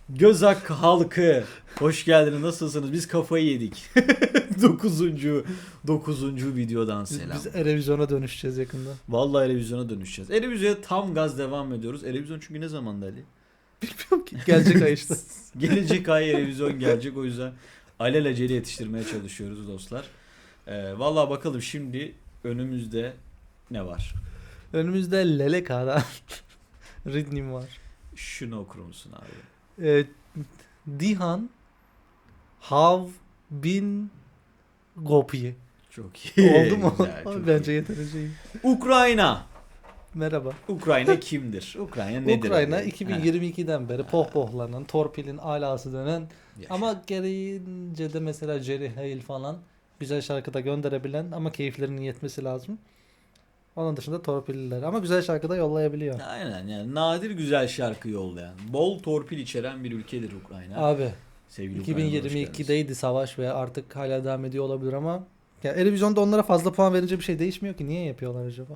Gözak halkı hoş geldiniz, nasılsınız? Biz kafayı yedik. 9. videodan selam. Biz Erevizyon'a dönüşeceğiz yakında. Vallahi Erevizyon'a dönüşeceğiz. Erevizyon'a tam gaz devam ediyoruz. Erevizyon çünkü ne zamanda Ali? Bilmiyorum ki. Gelecek ay işte. Gelecek ay Erevizyon gelecek, o yüzden alelacele yetiştirmeye çalışıyoruz dostlar. Vallahi bakalım şimdi önümüzde ne var? Önümüzde Leleka'da Ridnim var. Şunu okur musun abi? Dihan Hav Bin Gopi. Çok iyi. Oldu mu? Güzel, çok Bence iyi. yeterince iyi. Ukrayna. Merhaba. Ukrayna kimdir? Ukrayna nedir? Ukrayna abi? 2022'den beri pohpohlanan, torpilin alası denen Yaşa. ama gereğince de mesela Jerry Hale falan güzel şarkıda gönderebilen ama keyiflerinin yetmesi lazım. Onun dışında torpilliler ama güzel şarkıda yollayabiliyor. Aynen, yani nadir güzel şarkı yollayan, bol torpil içeren bir ülkedir Ukrayna. Abi Sevgili Ukrayna'ya hoş geldiniz. 2022'deydi savaş ve artık hala devam ediyor olabilir ama ya Erevizyon'da onlara fazla puan verince bir şey değişmiyor ki. Niye yapıyorlar acaba?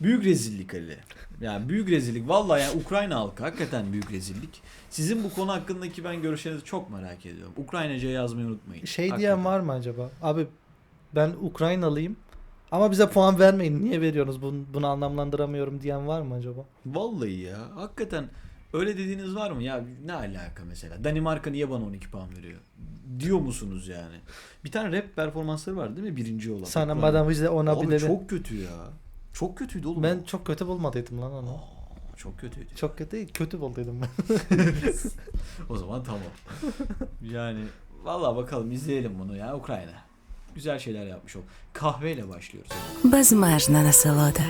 Büyük rezillik Ali. Yani büyük rezillik. Vallahi yani Ukrayna halkı hakikaten büyük rezillik. Sizin bu konu hakkındaki ben görüşlerinizi çok merak ediyorum. Ukraynaca yazmayı unutmayın. Şey Hakikaten. diyen var mı acaba? Abi ben Ukraynalıyım ama bize puan vermeyin. Niye veriyorsunuz? Bunu anlamlandıramıyorum diyen var mı acaba? Vallahi ya. Hakikaten öyle dediğiniz var mı? Ya ne alaka mesela? Danimarka niye bana 12 puan veriyor? Diyor musunuz yani? Bir tane rap performansları var değil mi? Birinci olan. Sana Ukrayna. madem bize ona Abi bile çok kötü ya. Çok kötüydü oğlum. ben çok kötü bulmadıydım lan onu. Çok kötüydü. Çok kötü değil, kötü buldum ben. O zaman tamam. Yani vallahi bakalım, izleyelim bunu ya. Ukrayna. Güzel şeyler yapmış ol. Kahveyle başlıyoruz. Безмежна насолода.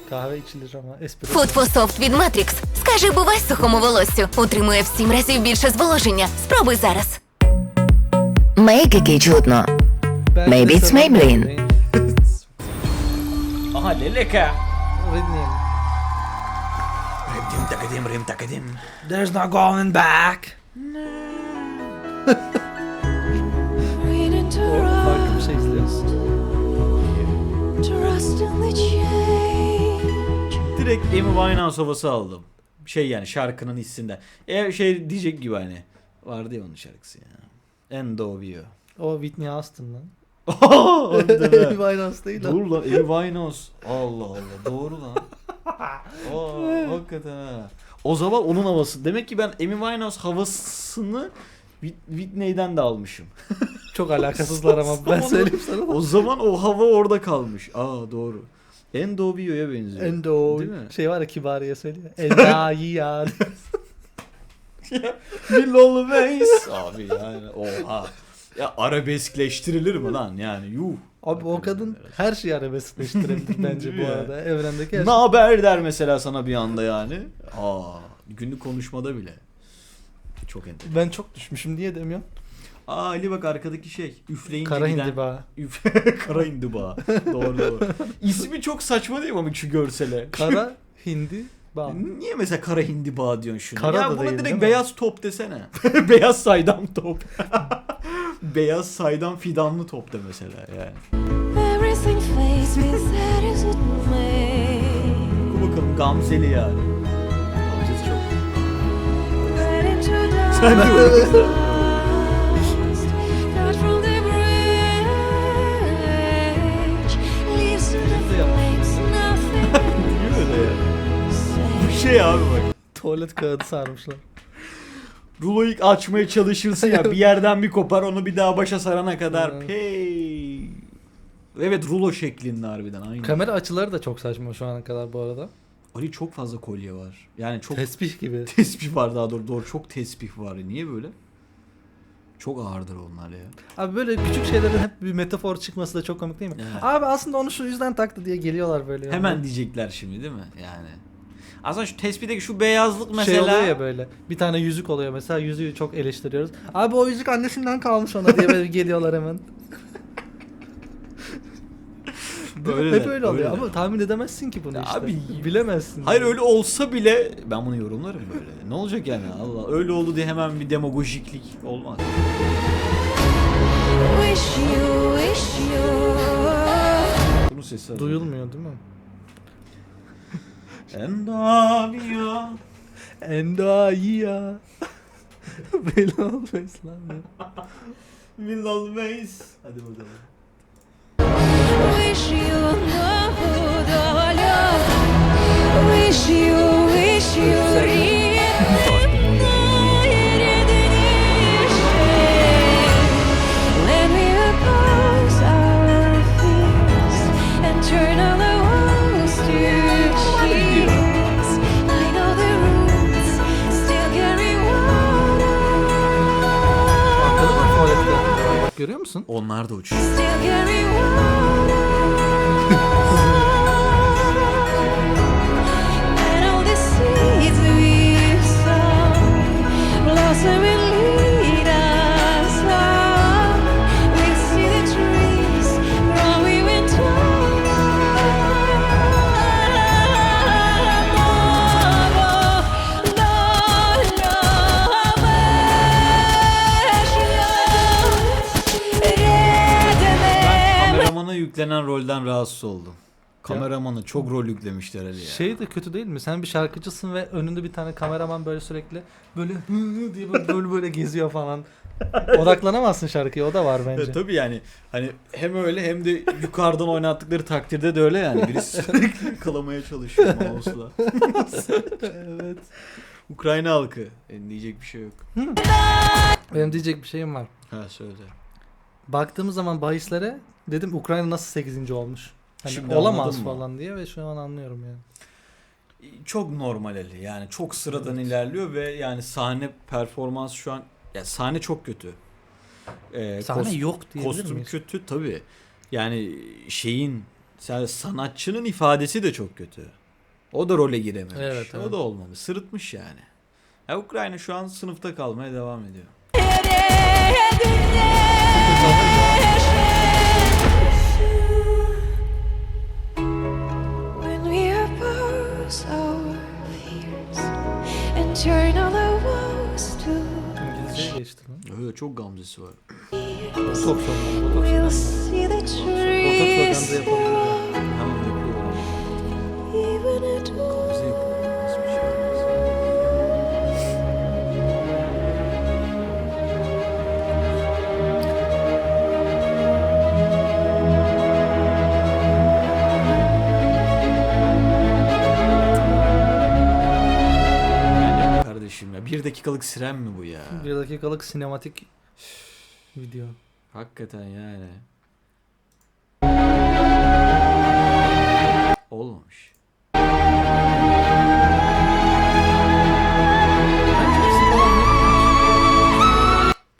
Kahve içilir ama espri. Фудфософт від Matrix. Скажи бувай сухому волоссю. Утримує в 7 разів більше зволоження. Спробуй зараз. Make який чудно. Maybe it's Maybelline. Aha Leleka. Ridnim. Rim takadim. There's no going back. Farklı bir şey izliyoruz. Direkt Amy Winehouse havası aldım. Şey yani şarkının hissinden. Şey diyecek gibi hani. Vardı ya onun şarkısı ya. End of You. O Whitney Houston lan. Hadi be. Winehouse değil o. Dur lan, Amy Winehouse. Allah Allah, doğru lan. Hakikaten ha. O zaman onun havası. Demek ki ben Amy Winehouse havasını Whitney'den de almışım. Çok alakasızlar ama ben söyleyeyim sana. O zaman o hava orada kalmış. Doğru. Endobio'ya benziyor. Endo. Değil mi? Şey var ya Kibariye söylüyor. Endayi ya. Will always. Abi yani oha. Ya arabeskleştirilir mi lan yani yuh. Abi o kadın her şeyi arabeskleştirebilir bence Değil bu mi ya? arada. Evrendeki her Ne haber der mesela sana bir anda yani. Günlük konuşmada bile. Çok enteresan. Ben çok düşmüşüm diye demiyorum. Ali bak arkadaki şey. Üfleyince Kara giden. hindiba. Kara hindiba. Doğru. İsmi çok saçma değil mi ama şu görsele? Kara hindi bağ. Niye mesela kara hindiba diyorsun şuna? Kara Ya da buna değil, direkt değil mi? beyaz top desene. Beyaz saydam top. Beyaz saydam fidanlı top de mesela yani. Bu bakalım Gamzeli yani. Gamzesi çok. Sen de öyle. Niye öyle ya? Bu şey abi bak. Tuvalet kağıdı sarmışlar. Ruloyu açmaya çalışırsın ya, bir yerden bir kopar, onu bir daha başa sarana kadar Evet. pey. Evet, rulo şeklinde harbiden aynı. Kamera açıları da çok saçma şu ana kadar bu arada. Ali çok fazla kolye var. Yani çok Tesbih gibi. tesbih var, daha doğru çok tesbih var. Niye böyle? Çok ağırdır onlar ya. Abi böyle küçük şeylerin hep bir metafor çıkması da çok komik değil mi? Evet. Abi aslında onu şu yüzden taktı diye geliyorlar böyle. Hemen diyecekler şimdi değil mi? Yani. Aslında şu tespihteki şu beyazlık Şey mesela. oluyor ya böyle. Bir tane yüzük oluyor mesela. Yüzüğü çok eleştiriyoruz. Abi o yüzük annesinden kalmış ona diye böyle geliyorlar hemen. Böyle Hep de, öyle oluyor öyle de. ama tahmin edemezsin ki bunu Ya işte. abi, bilemezsin. Hayır öyle olsa bile ben bunu yorumlarım böyle. Ne olacak yani, Allah. Öyle oldu diye hemen bir demagojiklik olmaz. Bunun sesi Duyulmuyor değil mi? Endobio. Endaya. Will always love you. Will always. Hadi bakalım. Wish you долю, wish you Let me oppose our fears and turn all the walls to sheets. I know the roots still carry water. Arkada da tuvaletler. Bak görüyor musun? Onlar da uçuyor. Still carry water. And all the seeds we've sown blossom and lead us on. We'll see the trees growing in tall. Kameramana yüklenen rolden rahatsız oldum. Kameramana çok rol yüklemişler Ali ya. Şey de kötü değil mi? Sen bir şarkıcısın ve önünde bir tane kameraman böyle sürekli böyle hı diye böyle geziyor falan. Odaklanamazsın şarkıya, o da var bence. Tabii yani hani hem öyle hem de yukarıdan oynattıkları takdirde de öyle yani. Birisi sürekli yakalamaya çalışıyor mouse'la. Evet. Ukrayna halkı. Diyecek bir şey yok. Benim diyecek bir şeyim var. Ha söyle. Baktığımız zaman bahislere dedim Ukrayna nasıl 8. olmuş? Hani Şimdi olamaz anladın mı? falan diye ve şu an anlıyorum yani. Çok normal Ali. Yani çok sıradan ilerliyor ve yani sahne performans şu an ya sahne çok kötü. Sahne yok diyebilir Kostüm miyiz? kötü tabii. Yani şeyin sanatçının ifadesi de çok kötü. O da role girememiş. Evet, O evet. da olmamış. Sırıtmış yani. Ya Ukrayna şu an sınıfta kalmaya devam ediyor. When we oppose our fears and turn all the walls to İngilizceye geçti lan. Öyle çok gamzesi var. Çok sorun. we'll see the Botoks trees propaganda yapabilir. Hemen yapıyor. even at all. Gamze yapıyor. Nasıl bir şey? Yani kardeşim ya 1 dakikalık siren mi bu ya? 1 dakikalık sinematik video. Hakikaten yani. Olmamış.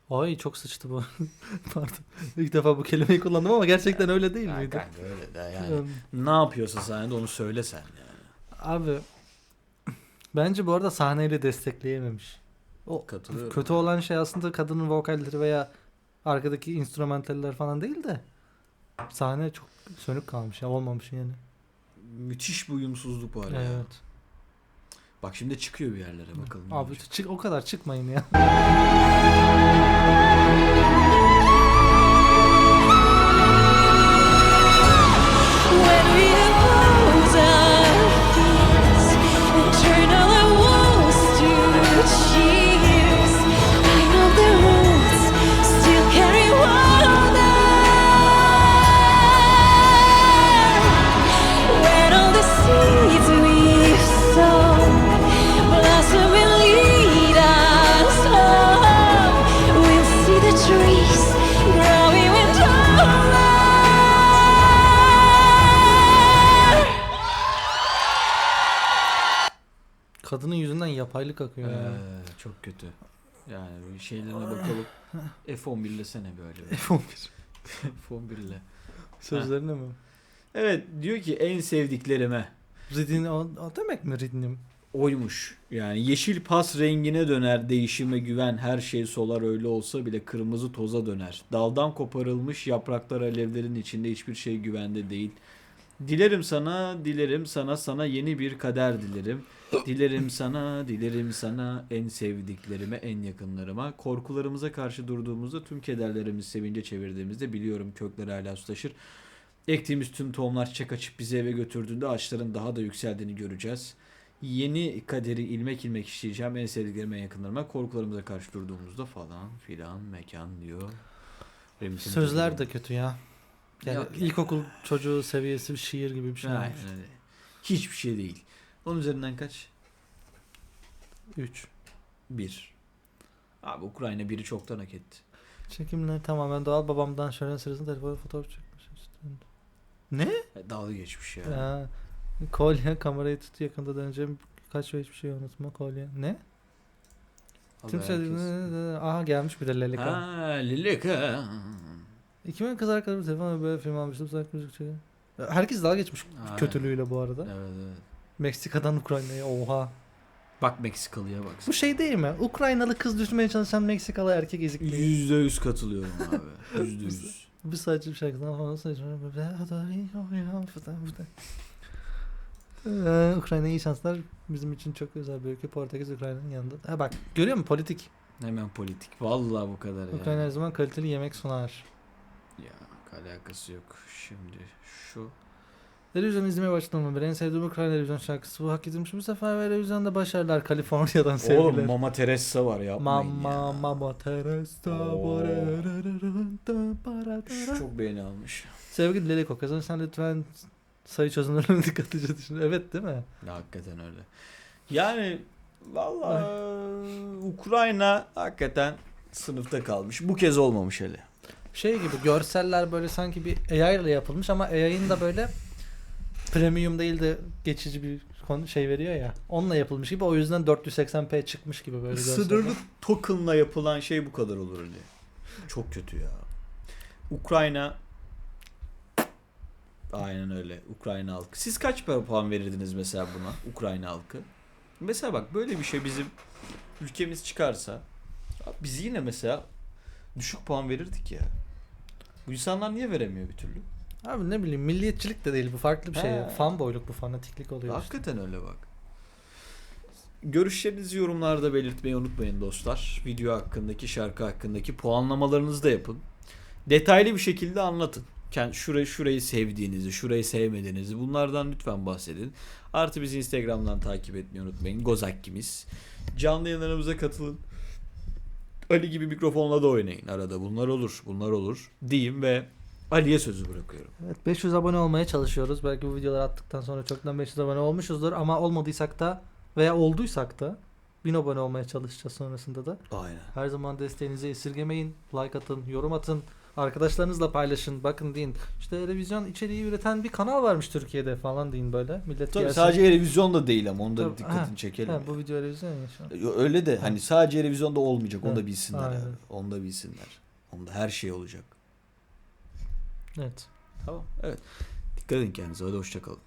Ay çok sıçtı bu. Pardon. İlk defa bu kelimeyi kullandım ama gerçekten öyle değil Ya miydi? kanka öyle de yani. Ne yapıyorsa sahnede onu söylesen yani. Abi bence bu arada sahneyle destekleyememiş. O Katılıyorum. kötü olan şey aslında kadının vokalleri veya arkadaki instrümentaller falan değil de sahne çok sönük kalmış ya, olmamış yani. Müthiş bir uyumsuzluk var ya. Evet. Bak şimdi çıkıyor bir yerlere bakalım. ne Abi olacak. o kadar çıkmayın ya. When we oppose our fears and turn all the walls to cheers, I know the roots still carry water. When all the seeds we've sown blossom and lead us home, we'll see the trees growing with taller. Kadının yüzünden yapaylık akıyor ya. Çok kötü. Yani bir şeylerine bakalım. F11'lesene böyle. F11. F11'le. Sözlerine mi? Evet diyor ki en sevdiklerime Ridin o demek mi ridnim? oymuş. Yani yeşil pas rengine döner, değişime güven, her şey solar öyle olsa bile kırmızı toza döner. Daldan koparılmış yapraklar alevlerin içinde hiçbir şey güvende değil. Dilerim sana, dilerim sana, sana yeni bir kader dilerim. Dilerim sana, dilerim sana, en sevdiklerime, en yakınlarıma. Korkularımıza karşı durduğumuzda, tüm kederlerimizi sevince çevirdiğimizde biliyorum kökleri hala su taşır. Ektiğimiz tüm tohumlar çiçek açıp bizi eve götürdüğünde ağaçların daha da yükseldiğini göreceğiz. Yeni kaderi ilmek ilmek işleyeceğim. En sevdiklerime, yakınlarıma, korkularımıza karşı durduğumuzda falan filan mekan diyor. Remit'in Sözler tadı. de kötü ya. Yani Yok. ilkokul çocuğu seviyesi bir şiir gibi bir şey Aynen olmuş. öyle. Hiçbir şey değil. Onun üzerinden kaç? 3. 1. Abi Ukrayna biri çoktan hak etti. Çekimler tamamen doğal. Babamdan şölen sırasında telefonu fotoğraf çekmiş. Ne? Dalga geçmiş ya. Ya. Kolye kamerayı tut yakında döneceğim. Kaç ve hiçbir şey unutma kolye. Ne? Abi Tüm herkes- aha gelmiş bir de Lelika. Ha, Lilika. 2000 kız arkadaşım telefonu böyle film almıştım. Sanki müzik çekiyor. Herkes dalga geçmiş Aynen. kötülüğüyle bu arada. Evet evet. Meksika'dan Ukrayna'ya oha. Bak Meksikalı'ya bak. Bu şey değil mi? Ukraynalı kız düşmeye çalışan Meksikalı erkek ezikliği. %100 katılıyorum abi. %100. Bir saçma bir şarkıdan falan söyleyeceğim. Ukrayna'ya iyi şanslar. Bizim için çok özel bir ülke. Portekiz Ukrayna'nın yanında. Ha bak görüyor musun politik? Hemen politik. Vallahi bu kadar ya. Ukrayna her zaman kaliteli yemek sunar. Ya alakası yok. Şimdi şu. Televizyon izlemeye başladım. En sevdiğim Ukrayna televizyon şarkısı bu. Hak edilmiş bu sefer ve televizyonda başarılar. Kaliforniya'dan sevgiler. Oğlum Mama Teresa var yapmayın ya. Mama Teresa. Oo. Şu çok beğeni almış. Sevgili Leliko kazan sen lütfen sayı çözümlerine dikkatlice düşün. Evet değil mi? Ya, hakikaten öyle. Yani vallahi Ukrayna hakikaten sınıfta kalmış. Bu kez olmamış hele. Şey gibi görseller böyle sanki bir AI ile yapılmış ama AI'ın da böyle premium değil de geçici bir şey veriyor ya. Onunla yapılmış gibi o yüzden 480p çıkmış gibi böyle görseller. Sınırlı token'la yapılan şey bu kadar olur öyle. Çok kötü ya. Ukrayna aynen öyle. Ukrayna halkı. Siz kaç puan verirdiniz mesela buna? Ukrayna halkı. Mesela bak böyle bir şey bizim ülkemiz çıkarsa biz yine mesela düşük puan verirdik ya. Bu insanlar niye veremiyor bir türlü? Abi ne bileyim milliyetçilik de değil bu farklı bir şey. He. Fanboyluk bu fanatiklik oluyor işte. Hakikaten öyle bak. Görüşlerinizi yorumlarda belirtmeyi unutmayın dostlar. Video hakkındaki, şarkı hakkındaki puanlamalarınızı da yapın. Detaylı bir şekilde anlatın. Şurayı sevdiğinizi, şurayı sevmediğinizi bunlardan lütfen bahsedin. Artı bizi Instagram'dan takip etmeyi unutmayın. Gozakkimiz. Canlı yayınlarımıza katılın. Ali gibi mikrofonla da oynayın arada. Bunlar olur diyeyim ve Ali'ye sözü bırakıyorum. Evet 500 abone olmaya çalışıyoruz. Belki bu videoları attıktan sonra çoktan 500 abone olmuşuzdur ama olmadıysak da veya olduysak da 1000 abone olmaya çalışacağız sonrasında da. Aynen. Her zaman desteğinizi esirgemeyin. Like atın, yorum atın. Arkadaşlarınızla paylaşın. Bakın deyin. İşte televizyon içeriği üreten bir kanal varmış Türkiye'de falan deyin böyle. Millet Tabii gelsin. sadece televizyon da değil ama onda Tabii, dikkatini çekelim. Ha, bu video televizyon ya şu an. Öyle de hani sadece televizyonda olmayacak. Onu da Evet, bilsinler aynen. abi. Onu da bilsinler. Onda her şey olacak. Evet. Tamam. Evet. Dikkat edin kendinize. Hadi hoşça kalın.